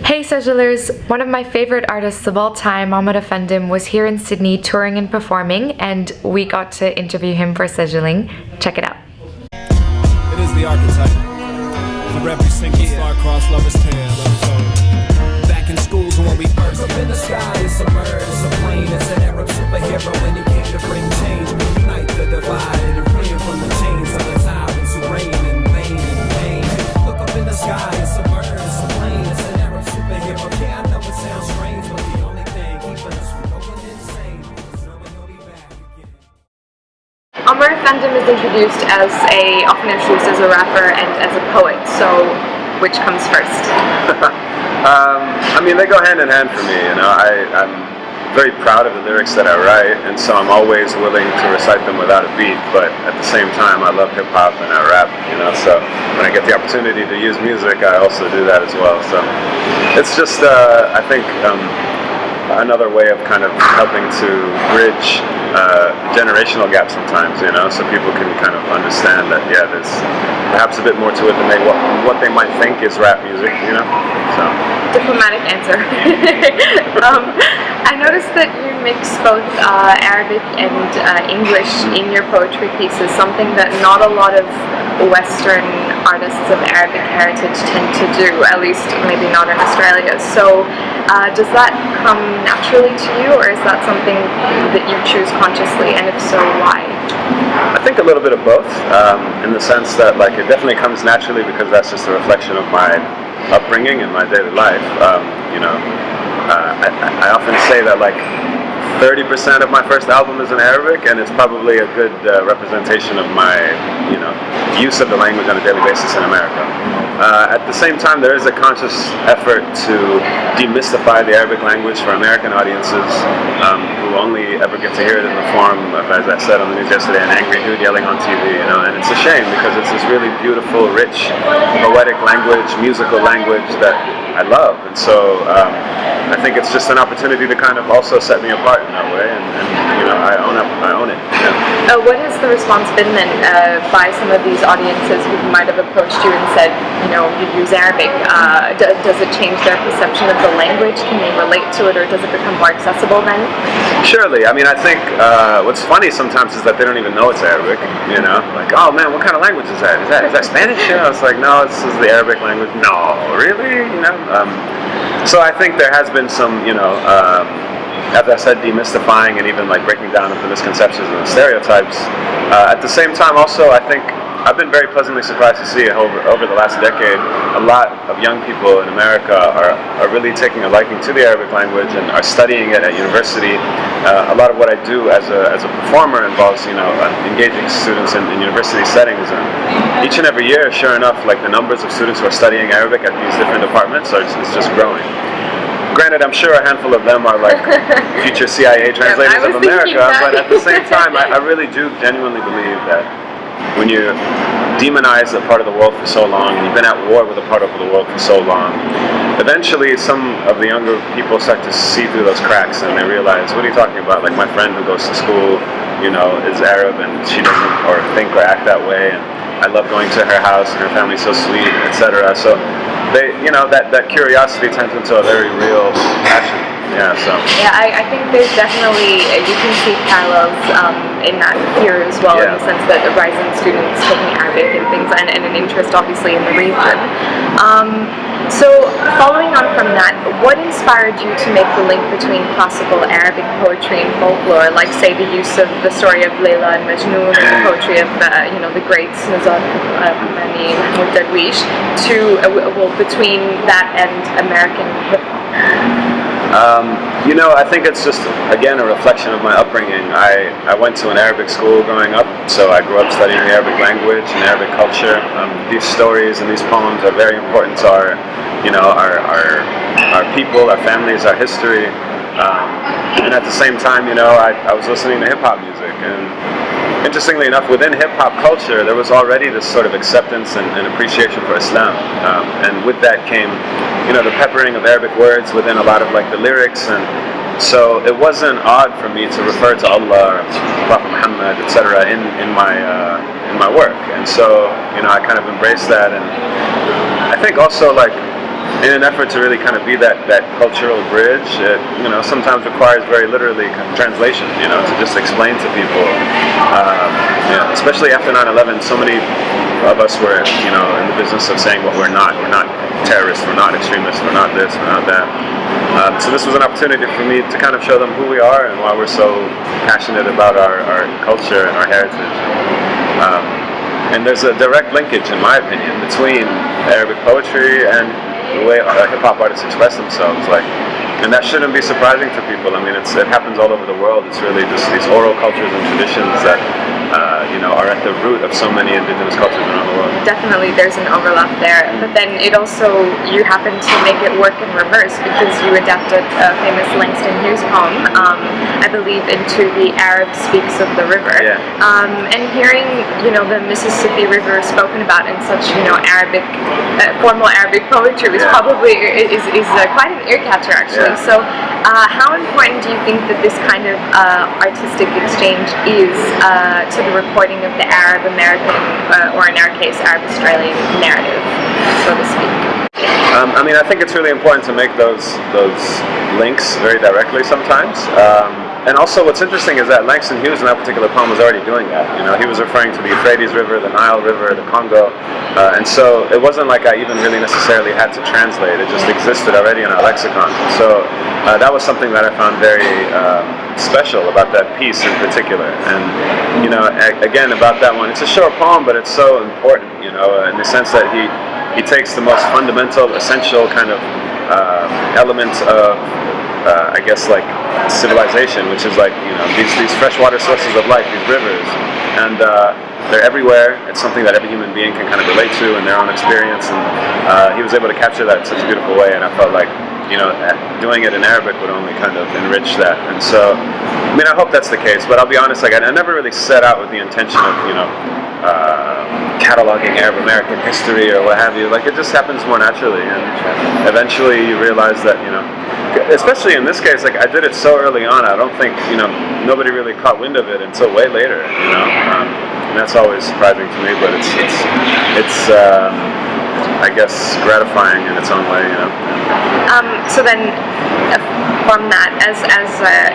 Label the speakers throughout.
Speaker 1: Hey Sajjelers! One of my favorite artists of all time, Omar Offendum, was here in Sydney touring and performing, and we got to interview him for Sajjeling. Check it out.
Speaker 2: It is the archetype for every single star-crossed lover's tale. Back in schools when we first up in the sky, it's a bird, it's a plane, it's an Arab superhero, and he came to bring change, unite the divided and free from the chains of the tyrants who reign in vain and pain. Look up in the sky, it's a bird, it's a plane, it's an Arab superhero. Yeah, I know it sounds strange, but the only thing keeping us from going insane is knowing he'll be back again.
Speaker 1: Omar Offendum is often introduced as a rapper and as a poet, so which comes first?
Speaker 3: I mean, they go hand in hand for me, you know. I'm very proud of the lyrics that I write, and so I'm always willing to recite them without a beat, but at the same time I love hip-hop and I rap, you know, so when I get the opportunity to use music, I also do that as well. So it's just, I think, another way of kind of helping to bridge generational gap sometimes, you know, so people can kind of understand that, yeah, there's perhaps a bit more to it than what they might think is rap music, you know. So
Speaker 1: Diplomatic answer. I noticed that you mix both Arabic and English in your poetry pieces, something that not a lot of Western artists of Arabic heritage tend to do, at least maybe not in Australia. So does that come naturally to you, or is that something that you choose consciously, and if so, why?
Speaker 3: I think a little bit of both, in the sense that, like, it definitely comes naturally because that's just a reflection of my upbringing and my daily life. You know, I often say that, like, 30% of my first album is in Arabic, and it's probably a good representation of my, you know, use of the language on a daily basis in America. At the same time, there is a conscious effort to demystify the Arabic language for American audiences who only ever get to hear it in the form of, as I said on the news yesterday, an angry dude yelling on TV, you know, and it's a shame because it's this really beautiful, rich, poetic language, musical language that I love, and so I think it's just an opportunity to kind of also set me apart in that way, and you know, I own it. Yeah.
Speaker 1: What has the response been then by some of these audiences who might have approached you and said, you know, you use Arabic? Does it change their perception of the language? Can they relate to it, or does it become more accessible then?
Speaker 3: Surely. I mean, I think what's funny sometimes is that they don't even know it's Arabic. You know, like, oh man, what kind of language is that? Is that Spanish? I was like, no, this is the Arabic language. No, really? You know. So I think there has been some, you know, as I said, demystifying and even like breaking down of the misconceptions and the stereotypes. At the same time, also, I think I've been very pleasantly surprised to see over the last decade, a lot of young people in America are really taking a liking to the Arabic language and are studying it at university. A lot of what I do as a performer involves, you know, engaging students in university settings, and each and every year, sure enough, like the numbers of students who are studying Arabic at these different departments it's just growing. Granted, I'm sure a handful of them are like future CIA translators of America, but at the same time, I really do genuinely believe that when you demonize a part of the world for so long, and you've been at war with a part of the world for so long, eventually some of the younger people start to see through those cracks and they realize, what are you talking about? Like my friend who goes to school, you know, is Arab and she doesn't or think or act that way, and I love going to her house and her family's so sweet, etc. So they, you know, that curiosity turns into a very real passion. Yeah, so.
Speaker 1: Yeah, I think there's definitely, you can see parallels in that here as well, in the sense that the rising students taking Arabic and things, and an interest obviously in the region. So following on from that, what inspired you to make the link between classical Arabic poetry and folklore, like say the use of the story of Layla and Majnun and the poetry of you know, the greats Nizar Qamani and Mahmoud Darwish, to between that and American hip hop?
Speaker 3: You know, I think it's just, again, a reflection of my upbringing. I went to an Arabic school growing up, so I grew up studying the Arabic language and Arabic culture. These stories and these poems are very important to our, you know, our people, our families, our history. And at the same time, you know, I was listening to hip-hop music, and interestingly enough, within hip-hop culture, there was already this sort of acceptance and appreciation for Islam. And with that came, you know, the peppering of Arabic words within a lot of like the lyrics, and so it wasn't odd for me to refer to Allah, Prophet Muhammad, etc. in my work. And so, you know, I kind of embraced that, and I think also, like, in an effort to really kind of be that cultural bridge, it, sometimes requires very literally kind of translation, to just explain to people. Especially after 9/11, so many of us were, in the business of saying what we're not. We're not terrorists, we're not extremists, we're not this, we're not that. So this was an opportunity for me to kind of show them who we are and why we're so passionate about our culture and our heritage. And there's a direct linkage, in my opinion, between Arabic poetry and the way hip-hop artists express themselves. And that shouldn't be surprising to people. I mean, it happens all over the world. It's really just these oral cultures and traditions that are at the root of so many indigenous cultures around the world.
Speaker 1: Definitely, there's an overlap there. But then you happen to make it work in reverse because you adapted a famous Langston Hughes poem, I believe, into the Arab Speaks of the River.
Speaker 3: Yeah.
Speaker 1: And hearing, the Mississippi River spoken about in such, Arabic, formal Arabic poetry was probably quite an ear catcher, actually.
Speaker 3: Yeah.
Speaker 1: So, how important do you think that this kind of artistic exchange is to the reporting of the Arab-American, or in our case, Arab-Australian narrative, so to speak?
Speaker 3: I think it's really important to make those links very directly sometimes. And also what's interesting is that Langston Hughes in that particular poem was already doing that. He was referring to the Euphrates River, the Nile River, the Congo. And so it wasn't like I even really necessarily had to translate. It just existed already in our lexicon. So that was something that I found very special about that piece in particular. And, again, about that one, it's a short poem, but it's so important, in the sense that he takes the most fundamental, essential kind of element of civilization, which is these freshwater sources of life, these rivers, and they're everywhere. It's something that every human being can kind of relate to in their own experience, and he was able to capture that in such a beautiful way, and I felt like doing it in Arabic would only kind of enrich that. And so, I hope that's the case, but I'll be honest, I never really set out with the intention of cataloging Arab-American history or what have you. It just happens more naturally, and eventually you realize that, especially in this case, I did it so early on, I don't think, nobody really caught wind of it until way later, and that's always surprising to me, but it's I guess gratifying in its own way,
Speaker 1: So then, from that, as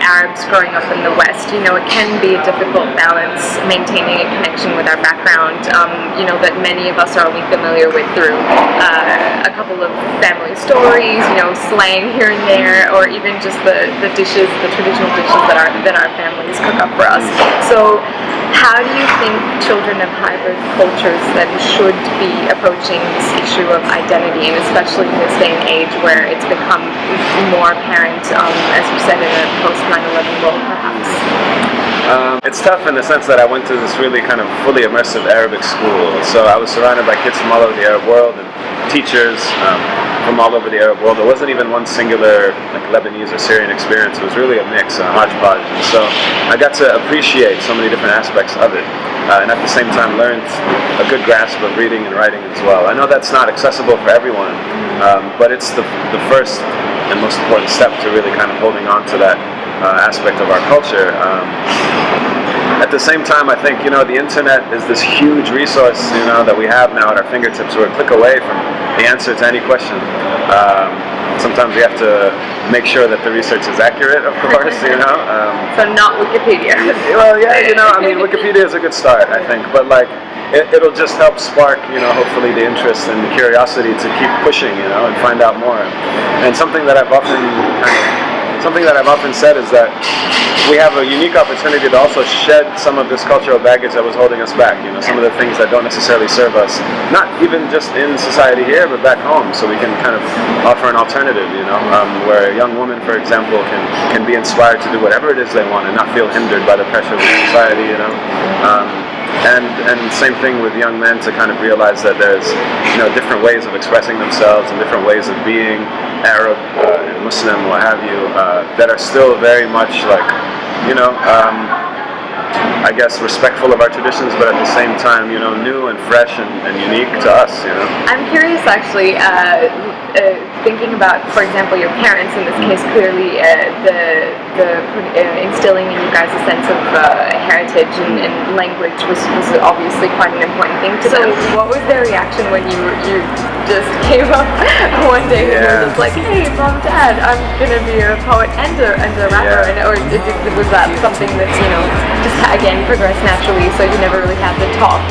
Speaker 1: Arabs growing up in the West, it can be a difficult balance maintaining a connection with our background, that many of us are only familiar with through a couple of family stories, slang here and there, or even just the dishes, the traditional dishes that our families cook up for us. So, how do you think children of hybrid cultures then should be approaching this issue of identity, and especially in this day and age where it's become more apparent, as you said, in a post-9/11 world, perhaps?
Speaker 3: It's tough in the sense that I went to this really kind of fully immersive Arabic school, so I was surrounded by kids from all over the Arab world and teachers from all over the Arab world. There wasn't even one singular Lebanese or Syrian experience. It was really a mix, a hodgepodge, and so I got to appreciate so many different aspects of it, and at the same time learned a good grasp of reading and writing as well. I know that's not accessible for everyone, but it's the first and most important step to really kind of holding on to that aspect of our culture. At the same time, I think, the internet is this huge resource, that we have now at our fingertips. We're a click away from the answer to any question. Sometimes we have to make sure that the research is accurate, of course,
Speaker 1: So not Wikipedia.
Speaker 3: Well, yeah, Wikipedia is a good start, I think, but it'll just help spark, hopefully the interest and the curiosity to keep pushing, and find out more. And something that I've often said is that we have a unique opportunity to also shed some of this cultural baggage that was holding us back, some of the things that don't necessarily serve us, not even just in society here, but back home, so we can kind of offer an alternative, where a young woman, for example, can be inspired to do whatever it is they want and not feel hindered by the pressures of society, And same thing with young men, to kind of realize that there's different ways of expressing themselves and different ways of being Arab, Muslim, what have you, that are still very much I guess respectful of our traditions, but at the same time, new and fresh and unique to us.
Speaker 1: I'm curious, actually, thinking about, for example, your parents in this case. Clearly, instilling in you guys a sense of heritage and language was obviously quite an important thing to them. So what was their reaction when you just came up one day and you were just like, hey, Mom, Dad, I'm gonna be a poet and a rapper, or was that something that, you know, just again progressed naturally, so you never really had to talk?